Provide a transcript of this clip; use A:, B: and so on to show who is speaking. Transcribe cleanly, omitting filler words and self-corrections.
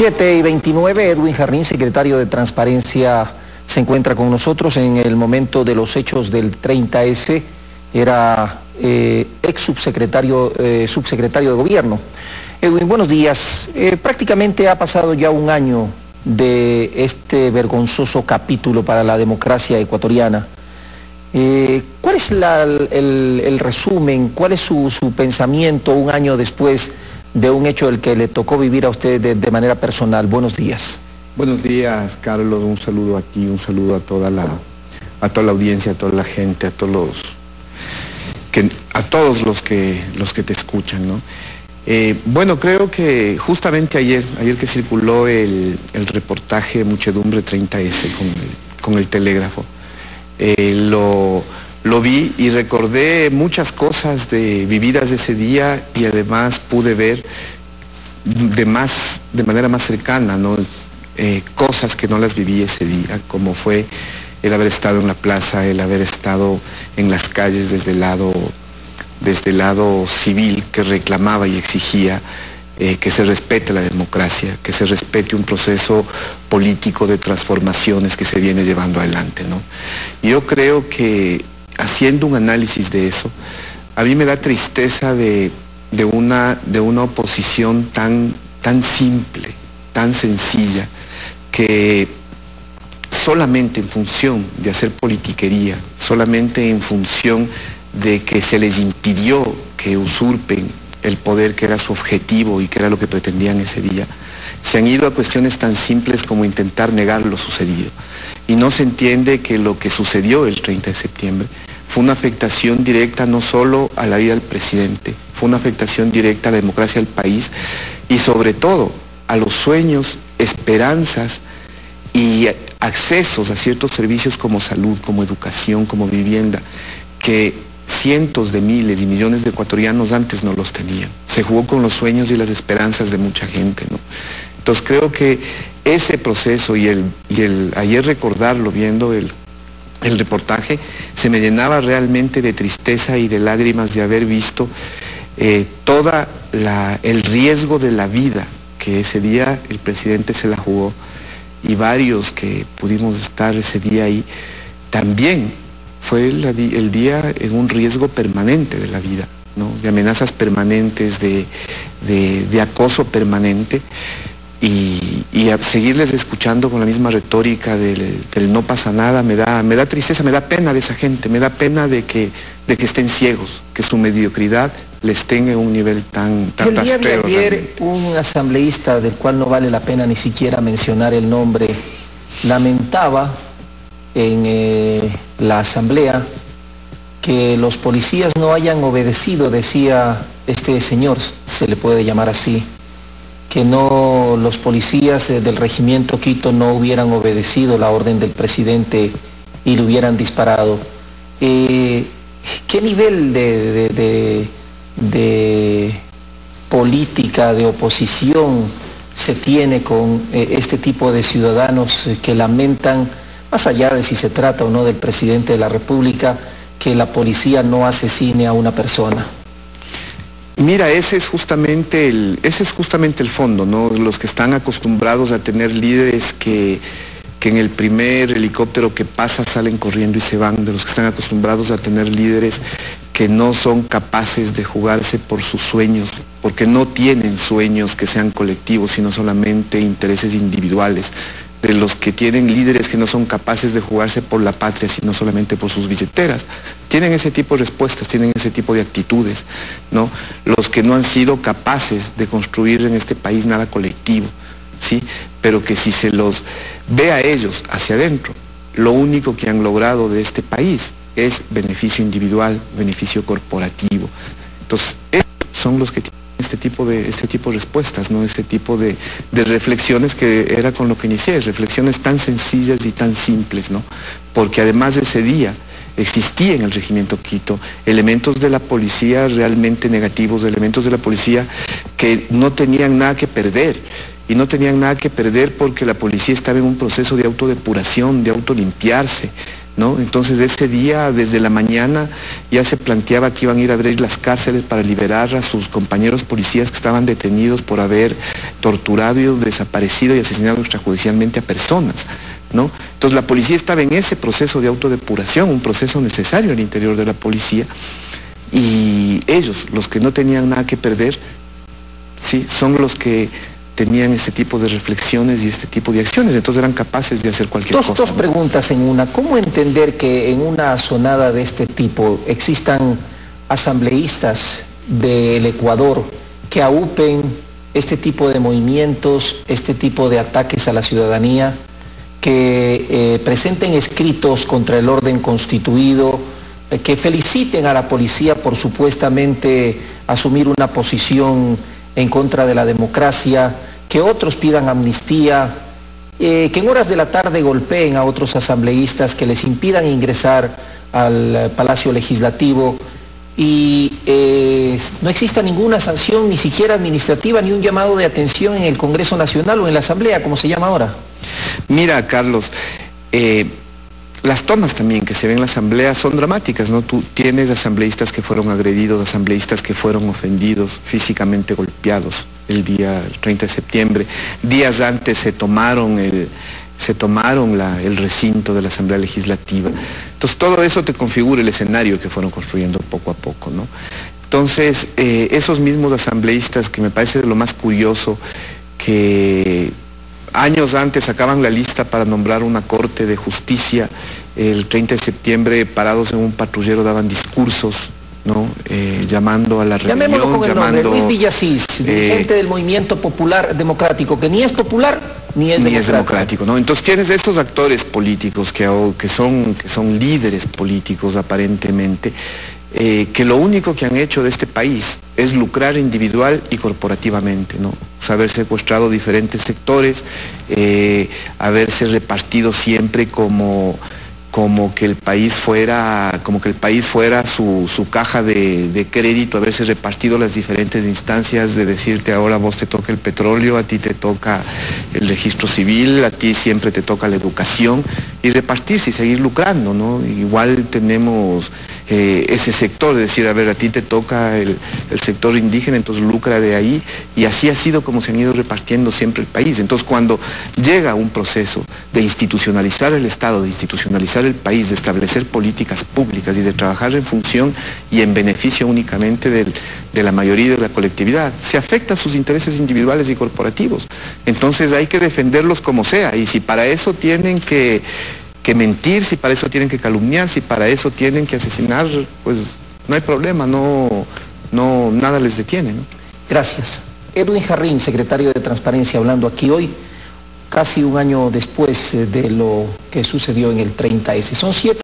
A: 7:29, Edwin Jarrín, secretario de Transparencia, se encuentra con nosotros en el momento de los hechos del 30S. Era ex subsecretario de Gobierno. Edwin, buenos días. Prácticamente ha pasado ya un año de este vergonzoso capítulo para la democracia ecuatoriana. ¿Cuál es el resumen? ¿Cuál es su pensamiento un año después de un hecho del que le tocó vivir a usted de manera personal? Buenos días.
B: Buenos días, Carlos. Un saludo a ti, un saludo a toda la audiencia, a toda la gente, a todos los que te escuchan, ¿no? Bueno, creo que justamente ayer que circuló el reportaje Muchedumbre 30S con el telégrafo, lo vi y recordé muchas cosas vividas de ese día, y además pude ver de manera más cercana, ¿no? Cosas que no las viví ese día, como fue el haber estado en la plaza, el haber estado en las calles desde el lado civil, que reclamaba y exigía que se respete la democracia, que se respete un proceso político de transformaciones que se viene llevando adelante, ¿no? Yo creo que, haciendo un análisis de eso, a mí me da tristeza de una oposición tan simple, tan sencilla, que solamente en función de hacer politiquería, solamente en función de que se les impidió que usurpen el poder que era su objetivo y que era lo que pretendían ese día, se han ido a cuestiones tan simples como intentar negar lo sucedido. Y no se entiende que lo que sucedió el 30 de septiembre fue una afectación directa no solo a la vida del presidente, fue una afectación directa a la democracia del país y sobre todo a los sueños, esperanzas y accesos a ciertos servicios como salud, como educación, como vivienda, que cientos de miles y millones de ecuatorianos antes no los tenían. Se jugó con los sueños y las esperanzas de mucha gente, ¿no? Entonces creo que ese proceso y ayer recordarlo viendo el reportaje, se me llenaba realmente de tristeza y de lágrimas de haber visto todo el riesgo de la vida que ese día el presidente se la jugó, y varios que pudimos estar ese día ahí, también fue el día en un riesgo permanente de la vida, ¿no? De amenazas permanentes, de acoso permanente, y a seguirles escuchando con la misma retórica del no pasa nada, me da tristeza, me da pena de esa gente, me da pena de que estén ciegos, que su mediocridad les tenga en un nivel tan
A: rastrero. El día de ayer,
B: realmente,
A: un asambleísta del cual no vale la pena ni siquiera mencionar el nombre, lamentaba en la asamblea que los policías no hayan obedecido, decía este señor, se le puede llamar así, que los policías del regimiento Quito no hubieran obedecido la orden del presidente y le hubieran disparado. ¿Qué nivel de política, de oposición se tiene con este tipo de ciudadanos que lamentan, más allá de si se trata o no del presidente de la República, que la policía no asesine a una persona?
B: Mira, ese es justamente el fondo, ¿no? Los que están acostumbrados a tener líderes que en el primer helicóptero que pasa salen corriendo y se van, de los que están acostumbrados a tener líderes que no son capaces de jugarse por sus sueños, porque no tienen sueños que sean colectivos, sino solamente intereses individuales, de los que tienen líderes que no son capaces de jugarse por la patria, sino solamente por sus billeteras. Tienen ese tipo de respuestas, tienen ese tipo de actitudes, ¿no? Los que no han sido capaces de construir en este país nada colectivo, ¿sí? Pero que si se los ve a ellos hacia adentro, lo único que han logrado de este país es beneficio individual, beneficio corporativo. Entonces, esos son los que tienen este tipo de respuestas, ¿no? Este tipo de reflexiones, que era con lo que inicié, reflexiones tan sencillas y tan simples, ¿no? Porque además de ese día existía en el regimiento Quito elementos de la policía realmente negativos, elementos de la policía que no tenían nada que perder, y no tenían nada que perder porque la policía estaba en un proceso de autodepuración, de autolimpiarse, ¿no? Entonces ese día, desde la mañana, ya se planteaba que iban a ir a abrir las cárceles para liberar a sus compañeros policías que estaban detenidos por haber torturado, desaparecido y asesinado extrajudicialmente a personas, ¿no? Entonces la policía estaba en ese proceso de autodepuración, un proceso necesario al interior de la policía, y ellos, los que no tenían nada que perder, sí, son los que tenían este tipo de reflexiones y este tipo de acciones, entonces eran capaces de hacer cualquier cosa.
A: Dos preguntas en una. ¿Cómo entender que en una sonada de este tipo existan asambleístas del Ecuador que aupen este tipo de movimientos, este tipo de ataques a la ciudadanía, que presenten escritos contra el orden constituido, que feliciten a la policía por supuestamente asumir una posición en contra de la democracia, que otros pidan amnistía, que en horas de la tarde golpeen a otros asambleístas, que les impidan ingresar al Palacio Legislativo y no exista ninguna sanción, ni siquiera administrativa, ni un llamado de atención en el Congreso Nacional o en la Asamblea, como se llama ahora?
B: Mira, Carlos, las tomas también que se ven en la Asamblea son dramáticas, ¿no? Tú tienes asambleístas que fueron agredidos, asambleístas que fueron ofendidos, físicamente golpeados el día 30 de septiembre. Días antes se tomaron el recinto de la Asamblea Legislativa. Entonces todo eso te configura el escenario que fueron construyendo poco a poco, ¿no? Entonces esos mismos asambleístas, que me parece de lo más curioso, que años antes sacaban la lista para nombrar una corte de justicia, el 30 de septiembre parados en un patrullero daban discursos, ¿no? Llamando a la rebelión,
A: llamémoslo con el nombre, Luis Villasís, dirigente del Movimiento Popular Democrático, que ni es popular ni es democrático,
B: ¿no? Entonces tienes estos actores políticos que son líderes políticos aparentemente, que lo único que han hecho de este país es lucrar individual y corporativamente, ¿no? O sea, haber secuestrado diferentes sectores, haberse repartido siempre como que el país fuera su caja de crédito, haberse repartido las diferentes instancias, de decirte ahora vos te toca el petróleo, a ti te toca el registro civil, a ti siempre te toca la educación, y repartirse y seguir lucrando, ¿no? Igual tenemos ese sector, de decir, a ver, a ti te toca el sector indígena, entonces lucra de ahí, y así ha sido como se han ido repartiendo siempre el país. Entonces cuando llega un proceso de institucionalizar el Estado, de institucionalizar el país, de establecer políticas públicas y de trabajar en función y en beneficio únicamente de la mayoría de la colectividad, se afecta a sus intereses individuales y corporativos. Entonces hay que defenderlos como sea, y si para eso tienen que mentir, si para eso tienen que calumniar, si para eso tienen que asesinar, pues no hay problema, nada les detiene, ¿no?
A: Gracias. Edwin Jarrín, secretario de Transparencia, hablando aquí hoy, casi un año después de lo que sucedió en el 30S. Son 7